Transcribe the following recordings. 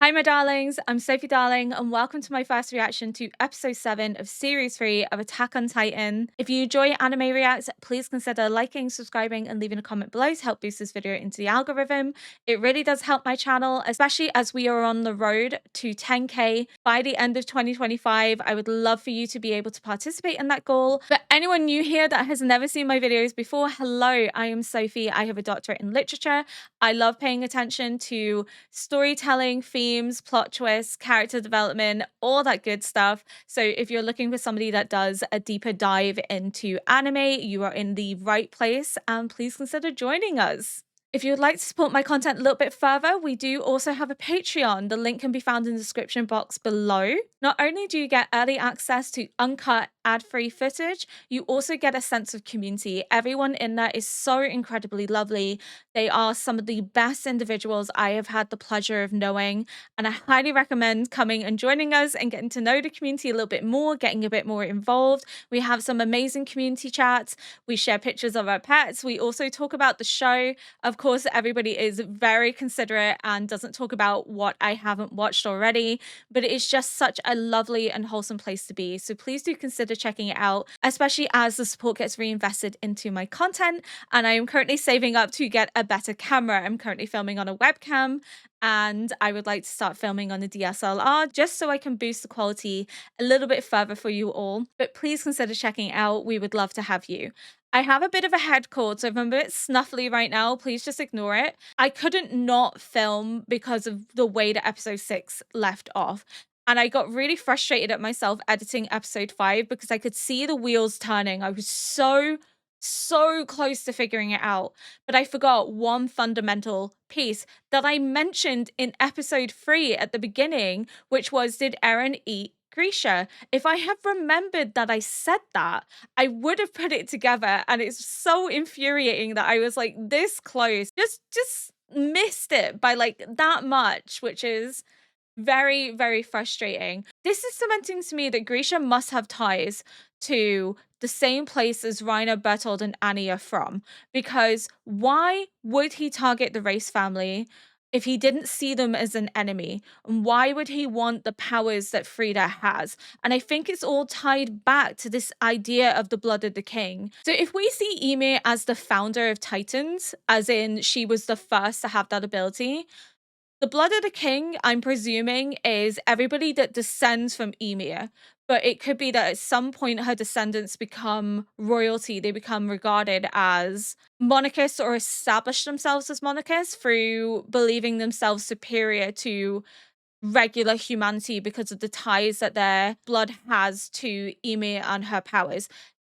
Hi, my darlings. I'm Sophie Darling, and welcome to my first reaction to episode 7 of series 3 of Attack on Titan. If you enjoy anime reacts, please consider liking, subscribing, and leaving a comment below to help boost this video into the algorithm. It really does help my channel, especially as we are on the road to 10k by the end of 2025. I would love for you to be able to participate in that goal. For anyone new here that has never seen my videos before, hello, I am Sophie. I have a doctorate in literature. I love paying attention to storytelling, themes, plot twists, character development, all that good stuff. So if you're looking for somebody that does a deeper dive into anime, you are in the right place, and please consider joining us. If you would like to support my content a little bit further, we do also have a Patreon. The link can be found in the description box below. Not only do you get early access to uncut, ad-free footage, you also get a sense of community. Everyone in there is so incredibly lovely. They are some of the best individuals I have had the pleasure of knowing, and I highly recommend coming and joining us and getting to know the community a little bit more, getting a bit more involved. We have some amazing community chats. We share pictures of our pets. We also talk about the show. Of course, everybody is very considerate and doesn't talk about what I haven't watched already, but it is just such a lovely and wholesome place to be. So please do consider checking it out, especially as the support gets reinvested into my content. And I am currently saving up to get a better camera. I'm currently filming on a webcam, and I would like to start filming on a DSLR just so I can boost the quality a little bit further for you all. But please consider checking it out. We would love to have you. I have a bit of a head cold, so if I'm a bit snuffly right now, please just ignore it. I couldn't not film because of the way that episode 6 left off. And I got really frustrated at myself editing episode 5 because I could see the wheels turning. I was so close to figuring it out. But I forgot one fundamental piece that I mentioned in episode 3 at the beginning, which was, did Eren eat Grisha? If I had remembered that I said that, I would have put it together, and it's so infuriating that I was like this close. Just missed it by like that much, which is very frustrating. This is cementing to me that Grisha must have ties to the same place as Reiner, Bertold, and Annie are from, because why would he target the Race family if he didn't see them as an enemy? And why would he want the powers that Frida has? And I think it's all tied back to this idea of the blood of the king. So if we see Ymir as the founder of Titans, as in she was the first to have that ability, the blood of the king, I'm presuming, is everybody that descends from Ymir. But it could be that at some point her descendants become royalty. They become regarded as monarchists or establish themselves as monarchists through believing themselves superior to regular humanity because of the ties that their blood has to Ymir and her powers.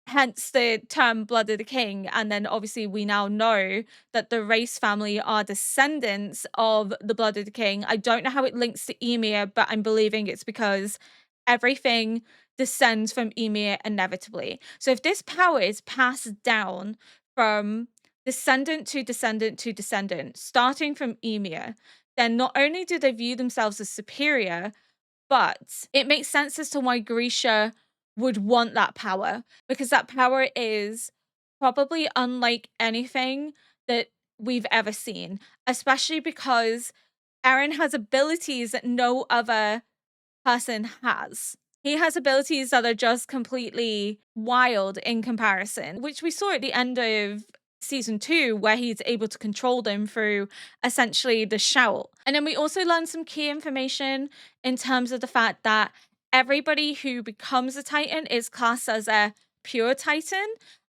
Hence the term blood of the king. And then obviously we now know that the Race family are descendants of the blood of the king. I don't know how it links to Ymir, but I'm believing it's because everything descends from Ymir inevitably. So if this power is passed down from descendant to descendant to descendant, starting from Ymir, then not only do they view themselves as superior, but it makes sense as to why Grisha would want that power, because that power is probably unlike anything that we've ever seen, especially because Eren has abilities that no other person has. He has abilities that are just completely wild in comparison, which we saw at the end of season 2, where he's able to control them through essentially the shout. And then we also learned some key information in terms of the fact that everybody who becomes a Titan is classed as a pure Titan,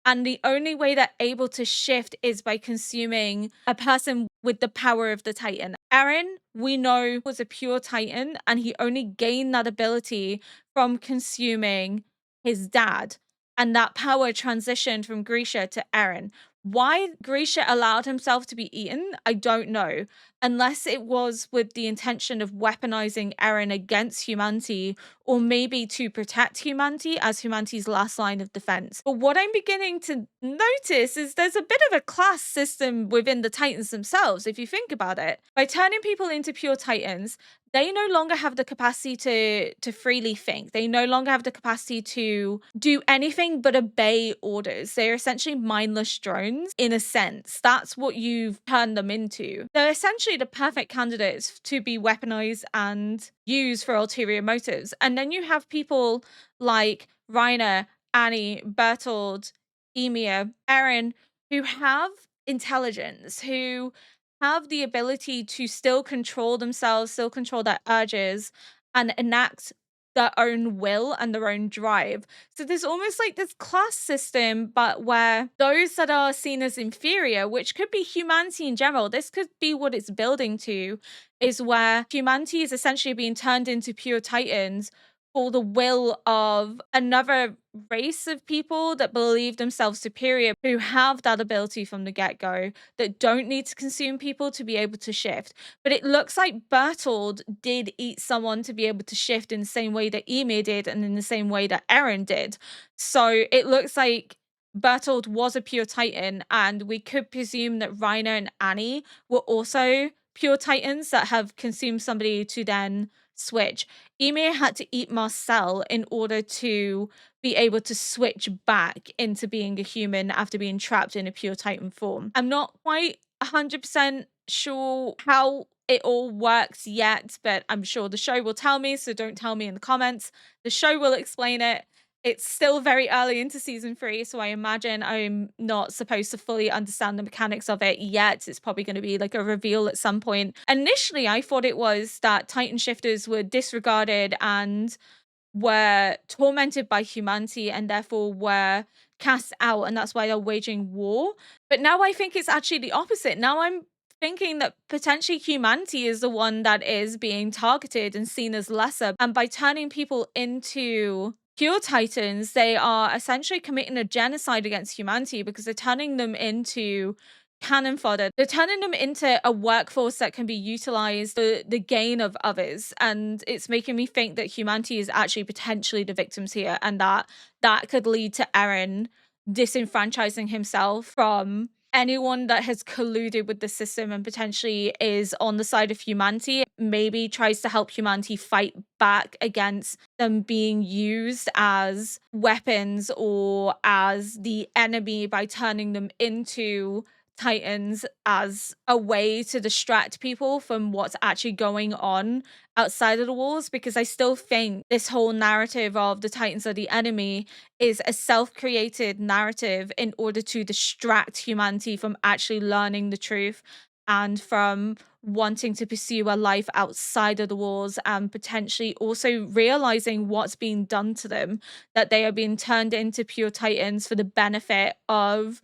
and the only way they're able to shift is by consuming a person with the power of the Titan. Eren, we know, was a pure Titan, and he only gained that ability from consuming his dad. And that power transitioned from Grisha to Eren. Why Grisha allowed himself to be eaten, I don't know, unless it was with the intention of weaponizing Eren against humanity, or maybe to protect humanity as humanity's last line of defense. But what I'm beginning to notice is there's a bit of a class system within the Titans themselves, if you think about it. By turning people into pure Titans, they no longer have the capacity to freely think. They no longer have the capacity to do anything but obey orders. They're essentially mindless drones, in a sense. That's what you've turned them into. They're essentially essentially the perfect candidates to be weaponized and used for ulterior motives. And then you have people like Reiner, Annie, Bertold, Emir, Eren, who have intelligence, who have the ability to still control themselves, still control their urges, and enact their own will and their own drive. So there's almost like this class system, but where those that are seen as inferior, which could be humanity in general, this could be what it's building to, is where humanity is essentially being turned into pure titans for the will of another race of people that believe themselves superior, who have that ability from the get-go, that don't need to consume people to be able to shift. But it looks like Bertold did eat someone to be able to shift in the same way that Ymir did and in the same way that Eren did. So it looks like Bertold was a pure titan, and we could presume that Reiner and Annie were also pure titans that have consumed somebody to then switch. Ymir had to eat Marcel in order to be able to switch back into being a human after being trapped in a pure titan form. I'm not quite 100% sure how it all works yet, but I'm sure the show will tell me, so don't tell me in the comments. The show will explain it. It's still very early into season 3, so I imagine I'm not supposed to fully understand the mechanics of it yet. It's probably going to be like a reveal at some point. Initially, I thought it was that Titan shifters were disregarded and were tormented by humanity and therefore were cast out, and that's why they're waging war. But now I think it's actually the opposite. Now I'm thinking that potentially humanity is the one that is being targeted and seen as lesser. And by turning people into pure titans, they are essentially committing a genocide against humanity because they're turning them into cannon fodder. They're turning them into a workforce that can be utilized for the gain of others. And it's making me think that humanity is actually potentially the victims here, and that could lead to Eren disenfranchising himself from anyone that has colluded with the system and potentially is on the side of humanity, maybe tries to help humanity fight back against them being used as weapons or as the enemy by turning them into titans as a way to distract people from what's actually going on outside of the walls. Because I still think this whole narrative of the titans are the enemy is a self-created narrative in order to distract humanity from actually learning the truth and from wanting to pursue a life outside of the walls, and potentially also realizing what's being done to them, that they are being turned into pure titans for the benefit of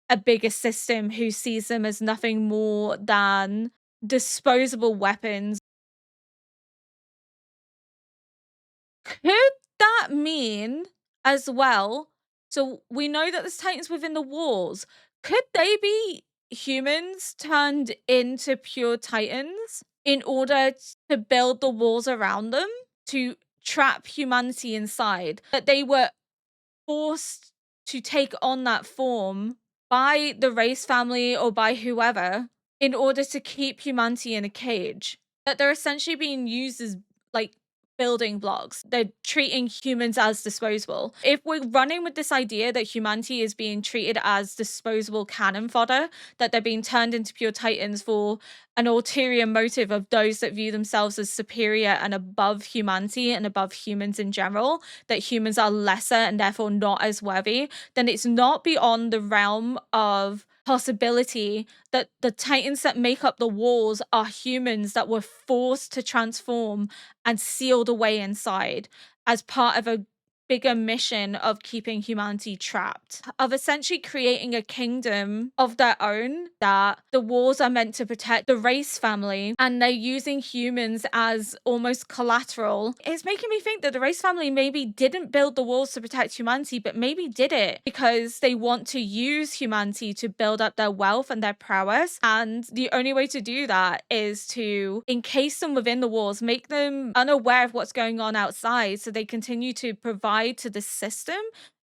a bigger system who sees them as nothing more than disposable weapons. Could that mean as well? So we know that there's titans within the walls. Could they be humans turned into pure titans in order to build the walls around them to trap humanity inside? That they were forced to take on that form by the race family or by whoever in order to keep humanity in a cage. That they're essentially being used as like building blocks. They're treating humans as disposable. If we're running with this idea that humanity is being treated as disposable cannon fodder, that they're being turned into pure titans for an ulterior motive of those that view themselves as superior and above humanity and above humans in general, that humans are lesser and therefore not as worthy, then it's not beyond the realm of possibility that the titans that make up the walls are humans that were forced to transform and sealed away inside as part of a bigger mission of keeping humanity trapped, of essentially creating a kingdom of their own, that the walls are meant to protect the race family, and they're using humans as almost collateral. It's making me think that the race family maybe didn't build the walls to protect humanity, but maybe did it because they want to use humanity to build up their wealth and their prowess. And the only way to do that is to encase them within the walls, make them unaware of what's going on outside so they continue to provide to the system.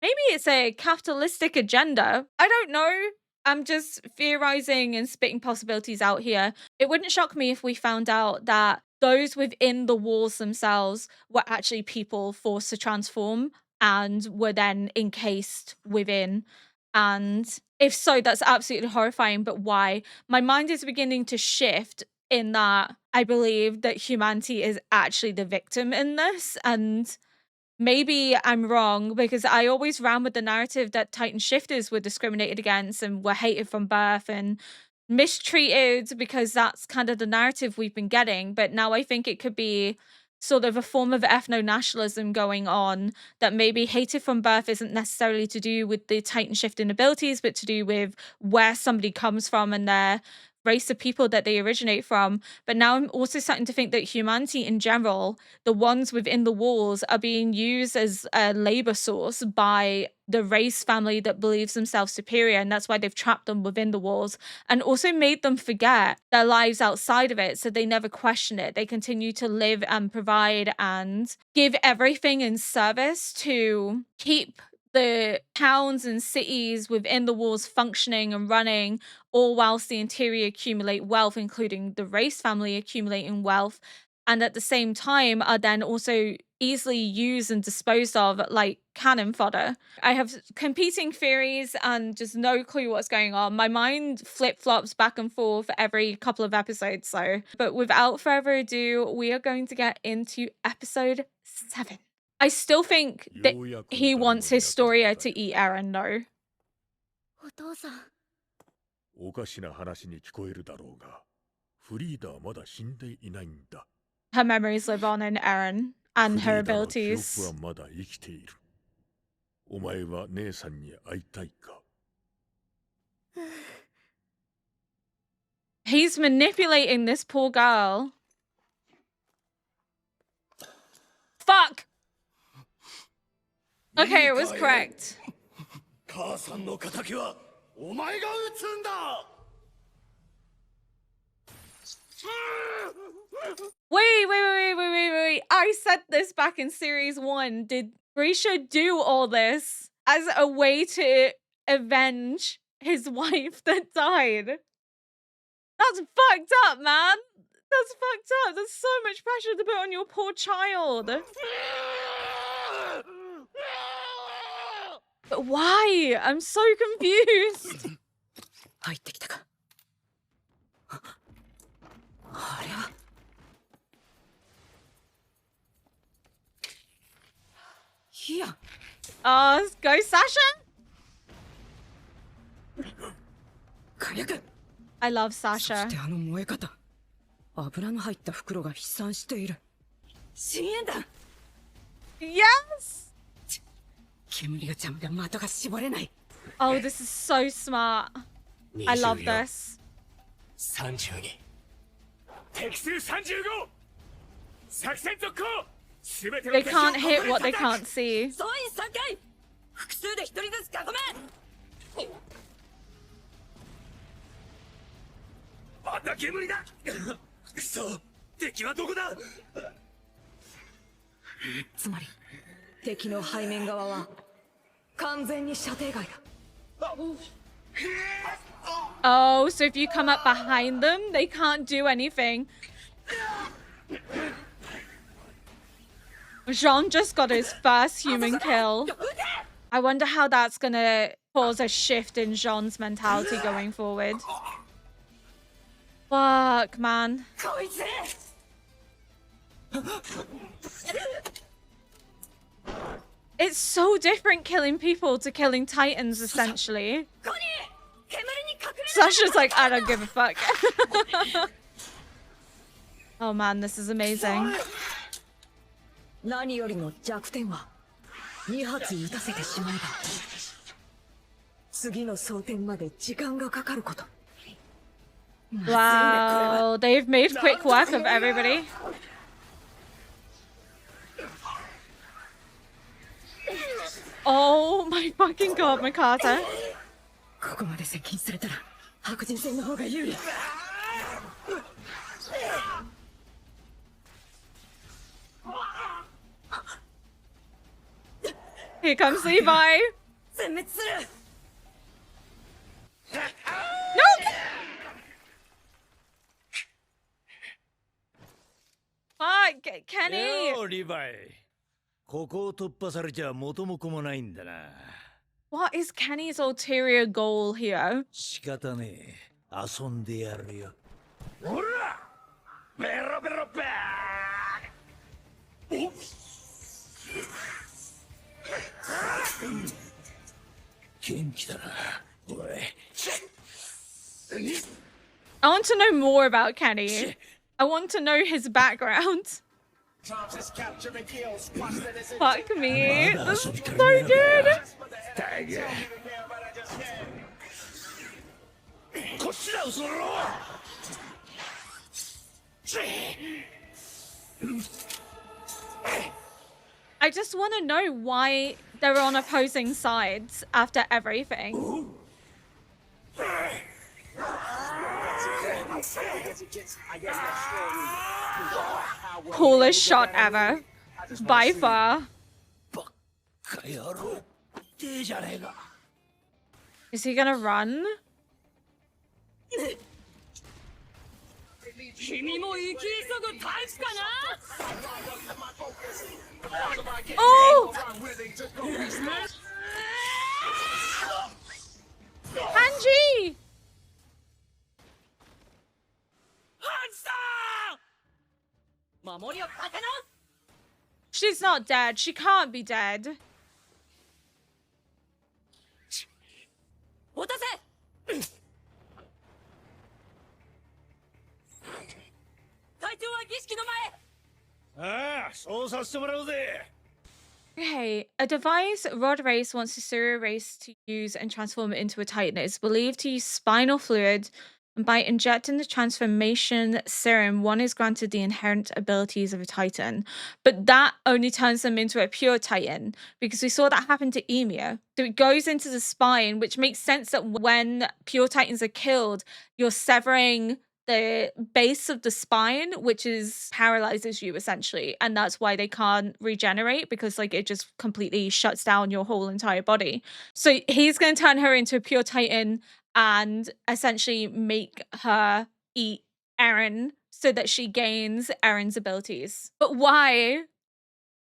Maybe it's a capitalistic agenda. I don't know. I'm just theorizing and spitting possibilities out here. It wouldn't shock me if we found out that those within the walls themselves were actually people forced to transform and were then encased within. And if so, that's absolutely horrifying. But why? My mind is beginning to shift in that I believe that humanity is actually the victim in this. And maybe I'm wrong, because I always ran with the narrative that Titan shifters were discriminated against and were hated from birth and mistreated, because that's kind of the narrative we've been getting. But now I think it could be sort of a form of ethno-nationalism going on, that maybe hated from birth isn't necessarily to do with the Titan shifting abilities, but to do with where somebody comes from and their race of people that they originate from. But now I'm also starting to think that humanity in general, the ones within the walls, are being used as a labor source by the race family that believes themselves superior, and that's why they've trapped them within the walls and also made them forget their lives outside of it, so they never question it. They continue to live and provide and give everything in service to keep the towns and cities within the walls functioning and running, all whilst the interior accumulate wealth, including the race family accumulating wealth, and at the same time are then also easily used and disposed of like cannon fodder. I have competing theories and just no clue what's going on. My mind flip-flops back and forth every couple of episodes, so. But without further ado, we are going to get into episode 7. I still think that he wants Historia to eat Eren, though. お父さん。おかしな話に聞こえるだろうが、フリーダはまだ死んでいないんだ。Her memories live on in Eren and her フリーダの記 abilities. 憶はまだ生きている。お前は姉さんに会いたいか？ He's manipulating this poor girl. Fuck! Okay, it was correct. 母さんの仇はお前が撃つんだ。 Wait. I said this back in series 1. Did Grisha do all this as a way to avenge his wife that died? That's fucked up, man. That's fucked up. There's so much pressure to put on your poor child. But why? I'm so confused. 入ってきたか。あれは。いや。Go Sasha? 火薬。I love そ Sasha. してあの燃え方。油の入った袋が飛散している。深淵弾。Yes! 煙が邪魔で的が絞れない。Oh, this is so smart. I love this. 32敵数35作戦続行 They can't hit what they can't see. 総員3回複数で1人ずつ囲め。また煙だくそ敵はどこだ。つまり敵の背面側は完全に射程外だ。Oh, so if you come up behind them, they can't do anything. Jean just got his first human kill. I wonder how that's gonna cause a shift in Jean's mentality going forward. Fuck, man. It's so different killing people to killing Titans, essentially. Sasha's like, I don't give a fuck. Oh man, this is amazing. 何よりの弱点は2発撃たせてしまえば次の装填まで時間がかかること。Wow, they've made quick work of everybody. Oh my fucking god, Mikata. ここまで接近されたら白人戦の方が有利。Here comes Levi. 全滅する。Nope. Fuck, Kenny. リヴァイ。ここを突破されちゃ元も子もないんだな。What is Kenny's ulterior goal here? 仕方ねえ。遊んでやるよ。おら I want to know more about Kenny. I want to know his background. Fuck me. This is so good. I just want to know why they're on opposing sides after everything. Coolest shot ever. By far. Is he gonna run? Oh! Hanji! She's not dead. She can't be dead. Okay, a device Rod Race wants Historia Race to use and transform it into a Titan. It is believed to use spinal fluid, and by injecting the transformation serum, one is granted the inherent abilities of a Titan. But that only turns them into a pure Titan, because we saw that happen to Ymir. So it goes into the spine, which makes sense that when pure Titans are killed, you're severing the base of the spine, which is paralyzes you essentially, and that's why they can't regenerate, because like it just completely shuts down your whole entire body. So he's going to turn her into a pure Titan and essentially make her eat Eren so that she gains Eren's abilities. But why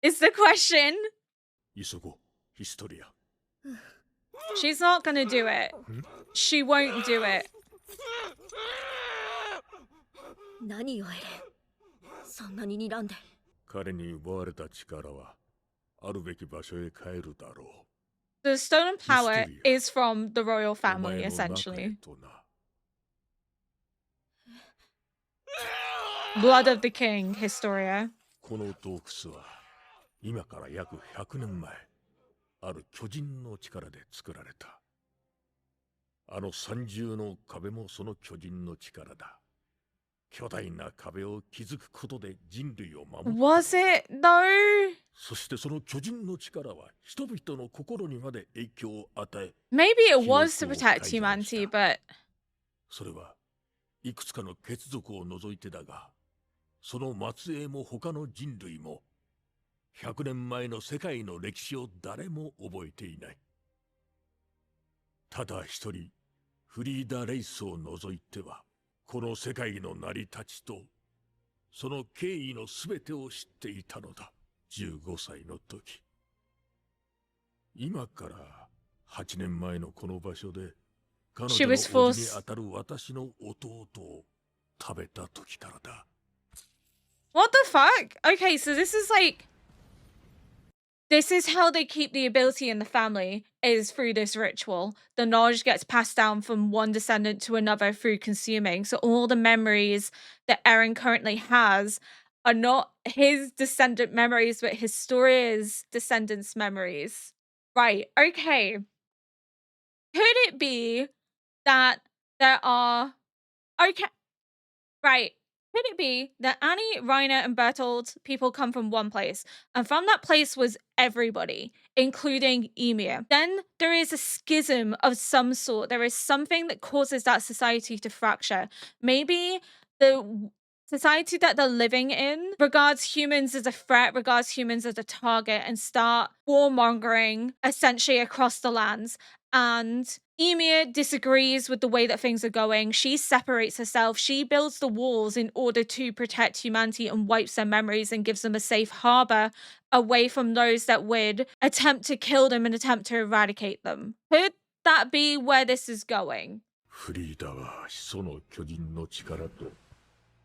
is the question? Historia. She's not gonna do it. She won't do it. 何よエレン、そんなに睨んで。彼に奪われた力はあるべき場所へ帰るだろう。 The stolen power is from the royal family, essentially. Blood of the king, Historia. この洞窟は今から約100年前、ある巨人の力で作られた。あの三重の壁もその巨人の力だ。巨大な壁を築くことで人類を守った。Was it though? そしてその巨人の力は人々の心にまで影響を与え。Maybe it was to protect humanity, but それはいくつかの血族を除いてだが、その末裔も他の人類も100年前の世界の歴史を誰も覚えていない。ただ一人、フリーダ・レイスを除いては、この世界の成り立ちとその経緯のすべてを知っていたのだ。15歳の時、今から8年前のこの場所で彼女の叔父にあたる私の弟を食べた時からだ。what the fuck? Okay, so this is like, this is how they keep the ability in the family, is through this ritual. The knowledge gets passed down from one descendant to another through consuming. So all the memories that Eren currently has are not his descendant memories, but Historia's descendants' memories. Right, okay. Could it be that there are... Okay, right. Could it be that Annie, Reiner, and Bertold people come from one place, and from that place was everybody, including Ymir? Then there is a schism of some sort. There is something that causes that society to fracture. Maybe the society that they're living in regards humans as a threat, regards humans as a target, and start warmongering essentially across the lands. And Ymir disagrees with the way that things are going. She separates herself. She builds the walls in order to protect humanity and wipes their memories and gives them a safe harbor away from those that would attempt to kill them and attempt to eradicate them. Could that be where this is going? フリーダは始祖の巨人の力と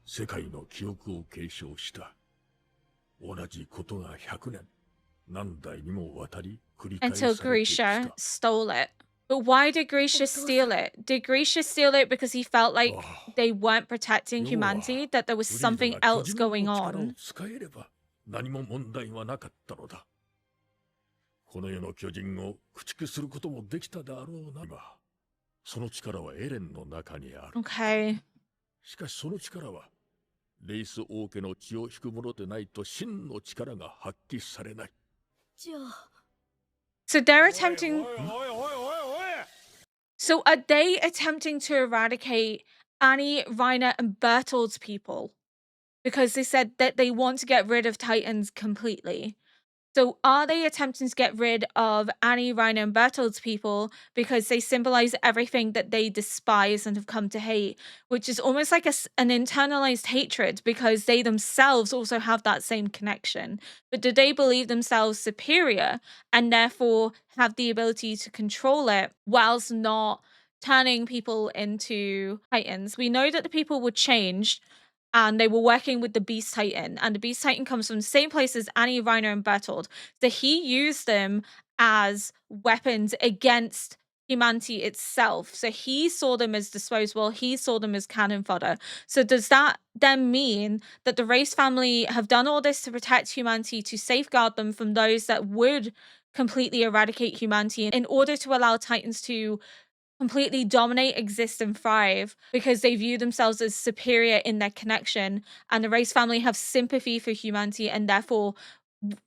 世界の記憶を継承した。同じことが100年、何代にもわたり繰り返さ until れてき Grisha た。 stole it. But why did Grisha steal it? Did Grisha steal it because he felt like they weren't protecting 要は humanity, that there was フリー something ザが巨 else 人 going の力を on? 使えれば何も問題はなかったのだ。この世の巨人を駆逐することもできただろうな。今その力はエレンの中にある。 Okay. しかしその力はレイス王家の血を引くものでないと真の力が発揮されない。じゃあ So they're attempting. おいおいおいおいおい。 So are they attempting to eradicate Annie, Reiner, and Bertold's people? Because they said that they want to get rid of Titans completely. So are they attempting to get rid of Annie, Reiner, and Bertold's people because they symbolize everything that they despise and have come to hate, which is almost like an internalized hatred because they themselves also have that same connection. But do they believe themselves superior and therefore have the ability to control it whilst not turning people into Titans? We know that the people were changed and they were working with the Beast Titan, and the Beast Titan comes from the same place as Annie, Reiner, and Bertold. So he used them as weapons against humanity itself. So he saw them as disposable, he saw them as cannon fodder. So does that then mean that the race family have done all this to protect humanity, to safeguard them from those that would completely eradicate humanity in order to allow Titans to completely dominate, exist, and thrive because they view themselves as superior in their connection, and the race family have sympathy for humanity and therefore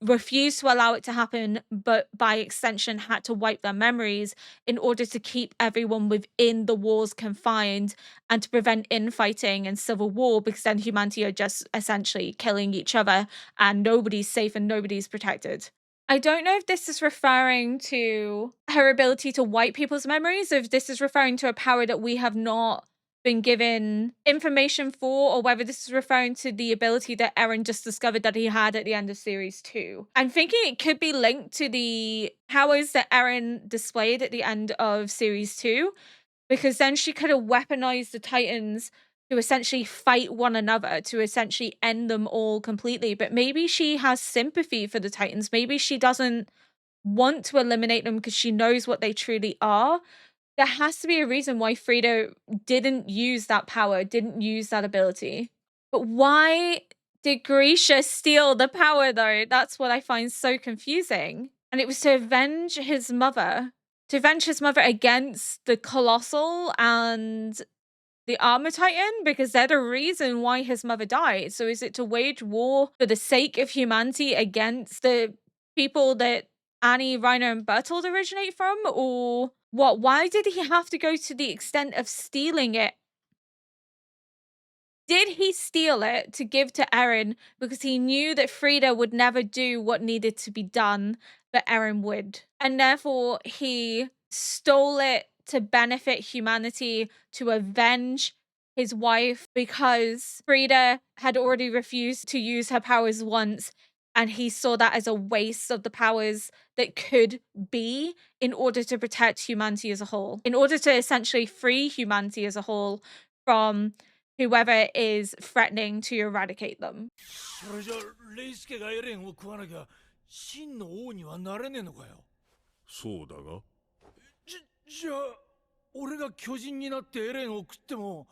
refuse to allow it to happen, but by extension had to wipe their memories in order to keep everyone within the walls confined and to prevent infighting and civil war, because then humanity are just essentially killing each other and nobody's safe and nobody's protected. I don't know if this is referring to her ability to wipe people's memories, or if this is referring to a power that we have not been given information for, or whether this is referring to the ability that Eren just discovered that he had at the end of series 2. I'm thinking it could be linked to the powers that Eren displayed at the end of series 2, because then she could have weaponized the Titans to essentially fight one another, to essentially end them all completely. But maybe she has sympathy for the Titans. Maybe she doesn't want to eliminate them because she knows what they truly are. There has to be a reason why Frida didn't use that power, didn't use that ability. But why did Grisha steal the power, though? That's what I find so confusing. And it was to avenge his mother. To avenge his mother against the Colossal and the Armor Titan, because they're the reason why his mother died. So is it to wage war for the sake of humanity against the people that Annie, Reiner, and Bertold originate from? Or what? Why did he have to go to the extent of stealing it? Did he steal it to give to Eren because he knew that Frida would never do what needed to be done, but Eren would? And therefore he stole it to benefit humanity, to avenge his wife, because Frida had already refused to use her powers once, and he saw that as a waste of the powers that could be in order to protect humanity as a whole, in order to essentially free humanity as a whole from whoever is threatening to eradicate them. それじゃレイスケがエレンを食わなきゃ真の王にはなれねえのかよ。そうだが、じゃあ俺が巨人になってエレンを食っても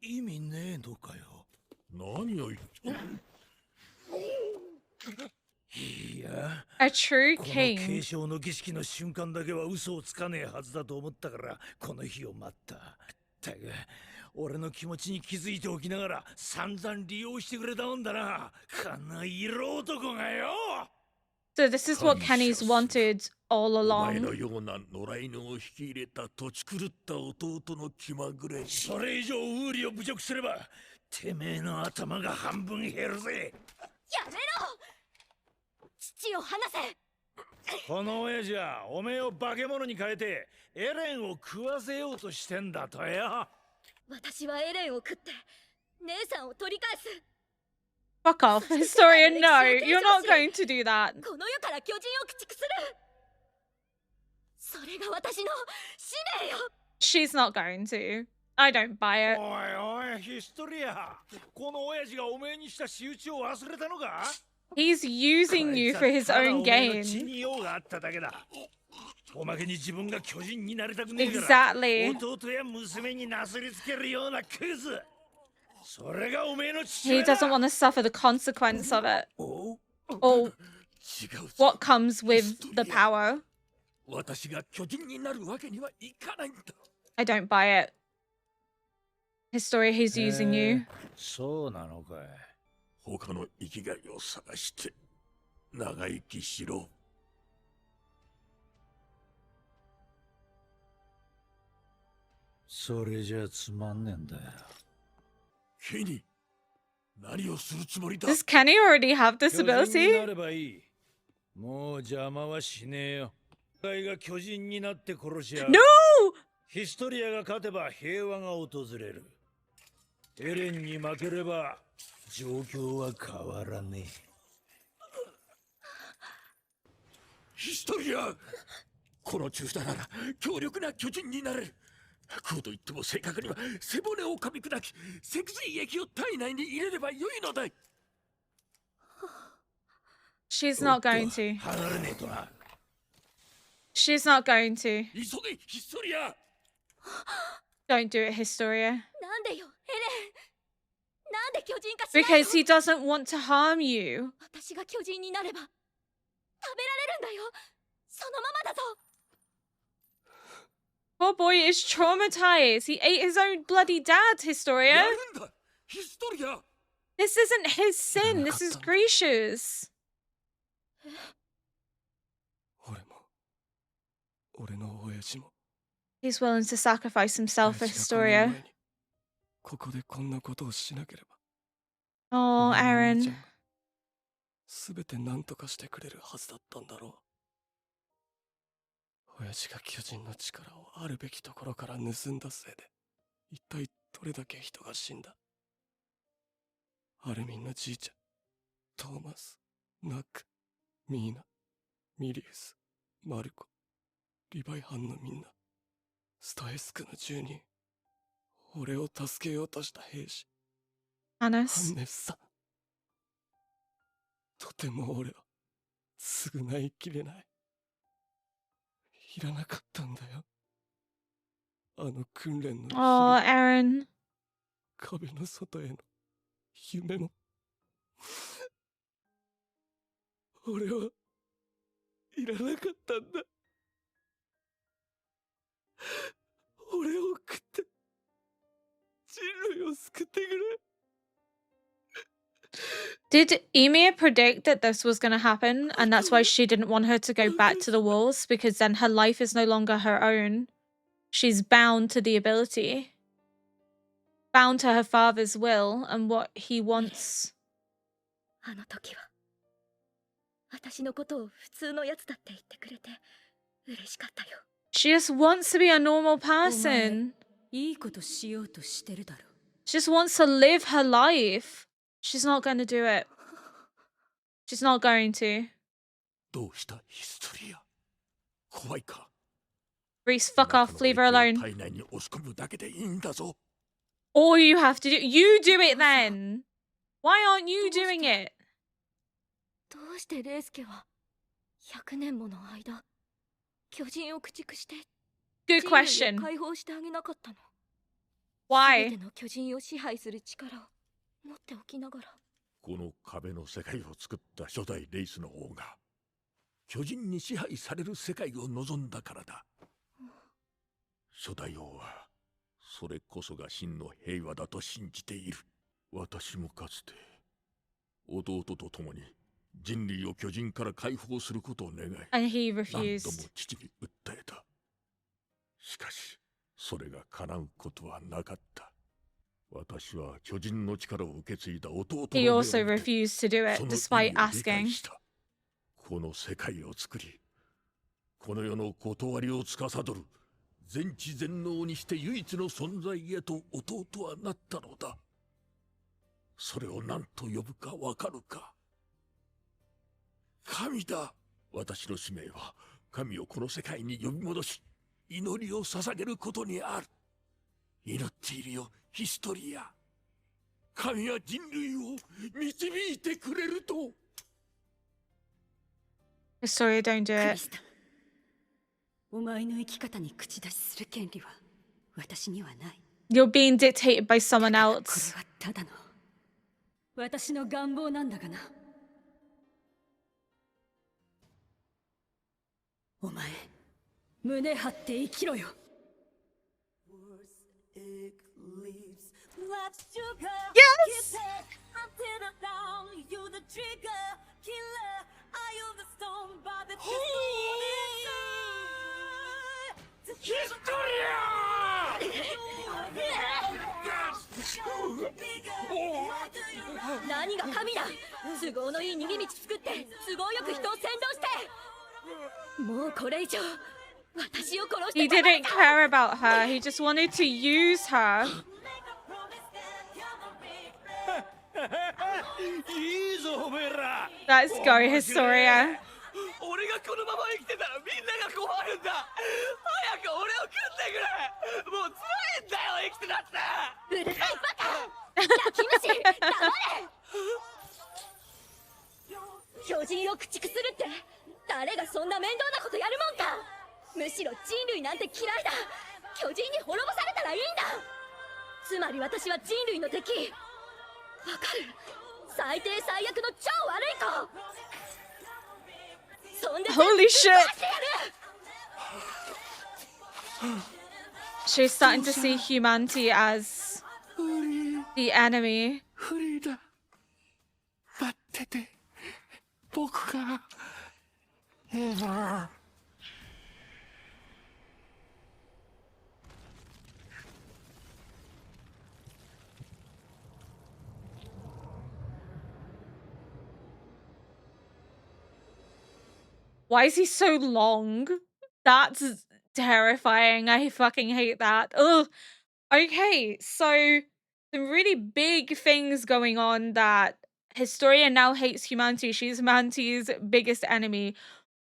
意味ねえのかよ。何を言って。いや、 A true この king. 継承の儀式の瞬間だけは嘘をつかねえはずだと思ったからこの日を待った。たく俺の気持ちに気づいておきながら散々利用してくれたもんだな。この色男がよ。 So this is what Kenny's wanted all お前 along. のような野良犬を引き入れた土地狂った弟の気まぐれ。それ以上ウーリを侮辱すればてめえの頭が半分減るぜ。やめろ。父を離せ。この親父はおめえを化け物に変えてエレンを食わせようとしてんだとよ。私はエレンを食って姉さんを取り返す。 Fuck off. Historia, no. You're not going to do that. この世から巨人を駆逐する。それが私の使命よ。 She's not going to. I don't buy it. おいおい、ヒストリア。この親父がお前にした仕打ちを忘れたのか？ He's using you for his own 血 gain. に用があっただけだ。おまけに自分が巨人になりたくねえから Exactly. 弟や娘になすりつけるようなクズ。それがお前の父 He 親だ。 doesn't want to suffer the consequence of it. お Or 違うぞ what comes with the power. 私が巨人になるわけにはいかないんだ I don't buy it. Historia, he's using you. そうなのかい。他の生きがいを探して長生きしろそれじゃつまんねえんだよ。ケニー何をするつもりだ Does Kenny already have this 巨人にな ability? ればいい。もう邪魔はしねえよ。世界が巨人になって殺し合う。 No! ヒストリアが勝てば平和が訪れる。エレンに負ければ状況は変わらねえ。ヒストリアこの中だなら強力な巨人になれるこうと言っても正確には背骨を噛み砕き脊髄液を体内に入れればよいのだ She's not going to. 離れねえとな。 She's not going to. 急げヒストリア Don't do it, Historia. なんでよ、エレン。なんで巨人化しないの？ Because he doesn't want to harm you. 私が巨人になれば食べられるんだよ。そのままだぞ。 Poor boy is traumatized. He ate his own bloody dad, や Historia. るんだヒストリア This isn't his sin. This is Grisha's. 俺も俺の親父も He's willing to sacrifice himself for 親父がこの前 Historia. にここでこんなことをしなければ Oh, お前の兄ち Eren. ゃんが全て何とかしてくれるはずだったんだろう。親父が巨人の力をあるべきところから盗んだせいで一体どれだけ人が死んだ。アルミンのじいちゃん、トーマス、ナック、ミーナ、ミリウス、マルコ、リヴァイ班のみんな、スタエスクの住人、俺を助けようとした兵士、ハ Hannes. ンネスさん。とても俺は償いきれない。いらなかったんだよ。あの訓練の日 Oh, 々、 Eren. 壁の外への夢も。俺はいらなかったんだ。俺を送って人類を救ってくれ。 Did Ymir predict that this was going to happen? And that's why she didn't want her to go back to the walls? Because then her life is no longer her own. She's bound to the ability. Bound to her father's will and what he wants. あの時は私のことを普通のやつだって言ってくれて嬉しかったよ。 She just wants to be a normal person. いいことしようとしてるだろう。 She just wants to live her life. She's not going to do it. She's not going to. どうしたヒストリア怖いか Reese, fuck off. Leave her alone. 体内に押し込むだけでいいんだぞ All you have to do... You do it then! Why aren't you doing it? どうしてレイスケは100年もの間巨人を駆逐して Good 人類を question. 解放してあげなかったの？ Why? 全ての巨人を支配する力を持っておきながら。この壁の世界を作った初代レイスの王が巨人に支配される世界を望んだからだ初代王はそれこそが真の平和だと信じている私もかつて弟と共に人類を巨人から解放することを願い And he 何度も refused. 父に訴えたしかしそれが叶うことはなかった私は巨人の力を受け継いだ弟の He 目を also 見て refused to do it その despite 意味を理解 asking. したこの世界を作りこの世の断りを司る全知全能にして唯一の存在へと弟はなったのだそれを何と呼ぶかわかるか神だ私の使命は神をこの世界に呼び戻し祈りを捧げることにある祈っているよ、ヒストリア。神は人類を導いてくれると。Historia, don't do クリ it. スタ、お前の生き方に口出しする権利は私にはない。 You're being dictated by someone これ else. はただの私の願望なんだがな。お前、胸張って生きろよ。Yes! Historia! 何が神だ。都合のいい逃げ道作って都合よく人を扇動して。もうこれ以上私を殺して He didn't care about her. He just wanted to use her. いいぞおめえら。 Let's go, Historia. 俺がこのまま生きてたらみんなが困るんだ。早く俺を食ってくれ。もう辛いんだよ生きてたって。うるさいバカ。焼き虫黙れ。巨人を駆逐するって誰がそんな面倒なことやるもんか。むしろ人類なんて嫌いだ。巨人に滅ぼされたらいいんだ。つまり私は人類の敵。わかる。最低最悪の超悪い子。そんで Holy shit! やる。 She's starting to see humanity as the enemy. フリーダ、待ってて、僕が。Why is he so long? That's terrifying. I fucking hate that. Ugh. Okay, so some really big things going on that Historia now hates humanity. She's humanity's biggest enemy.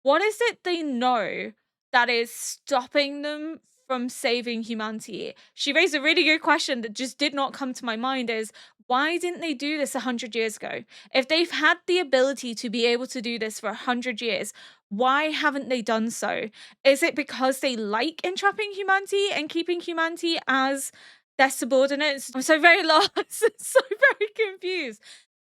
What is it they know that is stopping them from saving humanity? She raised a really good question that just did not come to my mind is, why didn't they do this 100 years ago? If they've had the ability to be able to do this for 100 years, why haven't they done so? Is it because they like entrapping humanity and keeping humanity as their subordinates? I'm so very lost, so very confused.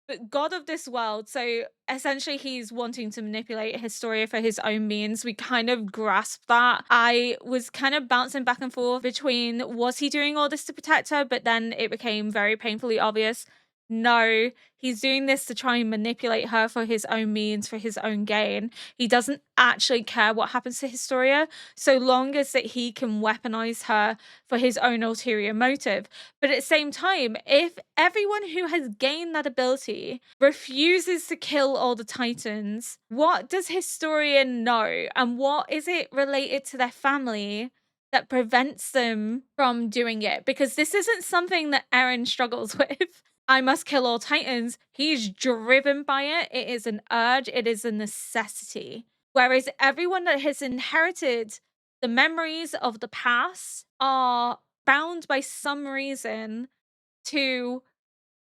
But God of this world, so essentially he's wanting to manipulate Historia for his own means. We kind of grasp that. I was kind of bouncing back and forth between, was he doing all this to protect her? But then it became very painfully obvious. No, he's doing this to try and manipulate her for his own means, for his own gain. He doesn't actually care what happens to Historia, so long as that he can weaponize her for his own ulterior motive. But at the same time, if everyone who has gained that ability refuses to kill all the Titans, what does Historia know? And what is it related to their family that prevents them from doing it? Because this isn't something that Eren struggles with. I must kill all Titans. He's driven by it. It is an urge. It is a necessity. Whereas everyone that has inherited the memories of the past are bound by some reason to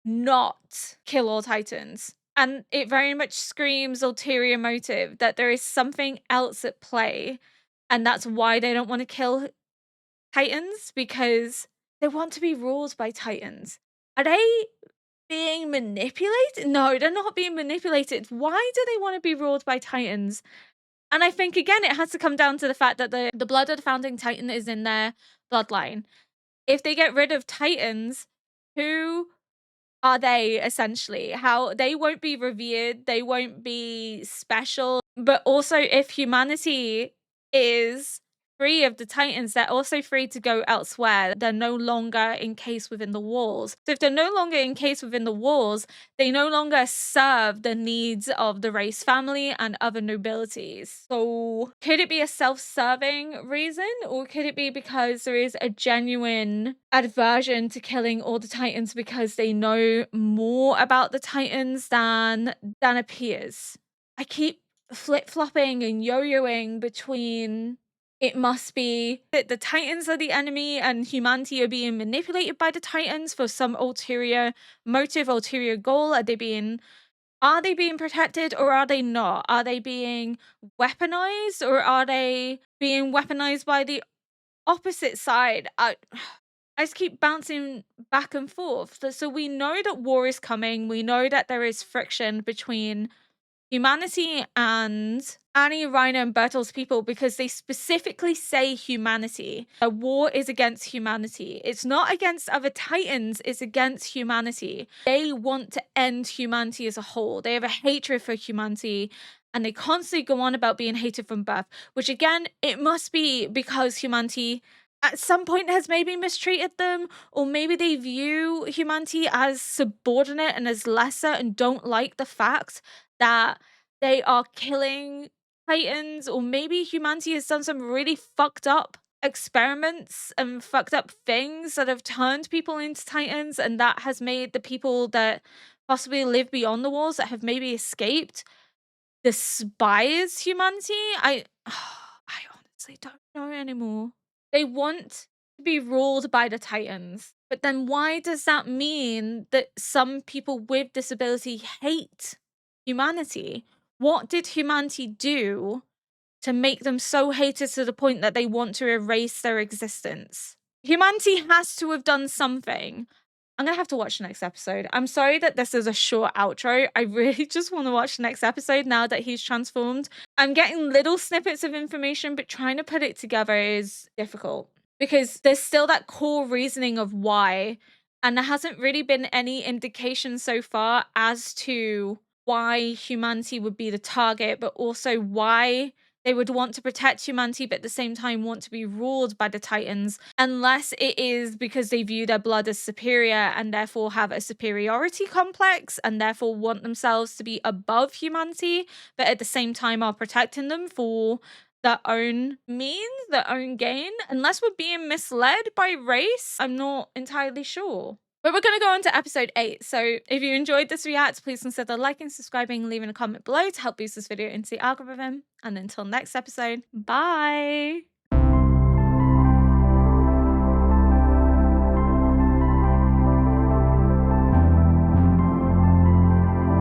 not kill all Titans. And it very much screams ulterior motive, that there is something else at play. And that's why they don't want to kill Titans, because they want to be ruled by Titans. Are they being manipulated? No, they're not being manipulated. Why do they want to be ruled by Titans? And I think, again, it has to come down to the fact that the blood of the founding Titan is in their bloodline. If they get rid of Titans, who are they essentially? How they won't be revered, they won't be special. But also, if humanity is free of the Titans, they're also free to go elsewhere. They're no longer encased within the walls. So if they're no longer encased within the walls, they no longer serve the needs of the race family and other nobilities. So could it be a self-serving reason, or could it be because there is a genuine aversion to killing all the Titans because they know more about the Titans than appears? I keep flip-flopping and yo-yoing between it must be that the Titans are the enemy and humanity are being manipulated by the Titans for some ulterior motive, ulterior goal. Are they being protected or are they not? Are they being weaponized or are they being weaponized by the opposite side? I just keep bouncing back and forth. So we know that war is coming. We know that there is friction between humanity and Annie, Reiner, and Bertolt's people because they specifically say humanity. A war is against humanity. It's not against other Titans, it's against humanity. They want to end humanity as a whole. They have a hatred for humanity and they constantly go on about being hated from birth, which again, it must be because humanity at some point has maybe mistreated them, or maybe they view humanity as subordinate and as lesser and don't like the fact that they are killing Titans, or maybe humanity has done some really fucked up experiments and fucked up things that have turned people into Titans, and that has made the people that possibly live beyond the walls that have maybe escaped despise humanity. I honestly don't know anymore. They want to be ruled by the Titans. But then why does that mean that some people with disability hate humanity? What did humanity do to make them so hated to the point that they want to erase their existence? Humanity has to have done something. I'm gonna have to watch the next episode. I'm sorry that this is a short outro. I really just want to watch the next episode now that he's transformed. I'm getting little snippets of information, but trying to put it together is difficult because there's still that core reasoning of why, and there hasn't really been any indication so far as to why humanity would be the target, but also why they would want to protect humanity, but at the same time want to be ruled by the Titans, unless it is because they view their blood as superior and therefore have a superiority complex and therefore want themselves to be above humanity, but at the same time are protecting them for their own means, their own gain. Unless we're being misled by race, I'm not entirely sure. But we're going to go on to episode 8. So if you enjoyed this react, please consider liking, subscribing, and leaving a comment below to help boost this video into the algorithm. And until next episode, bye!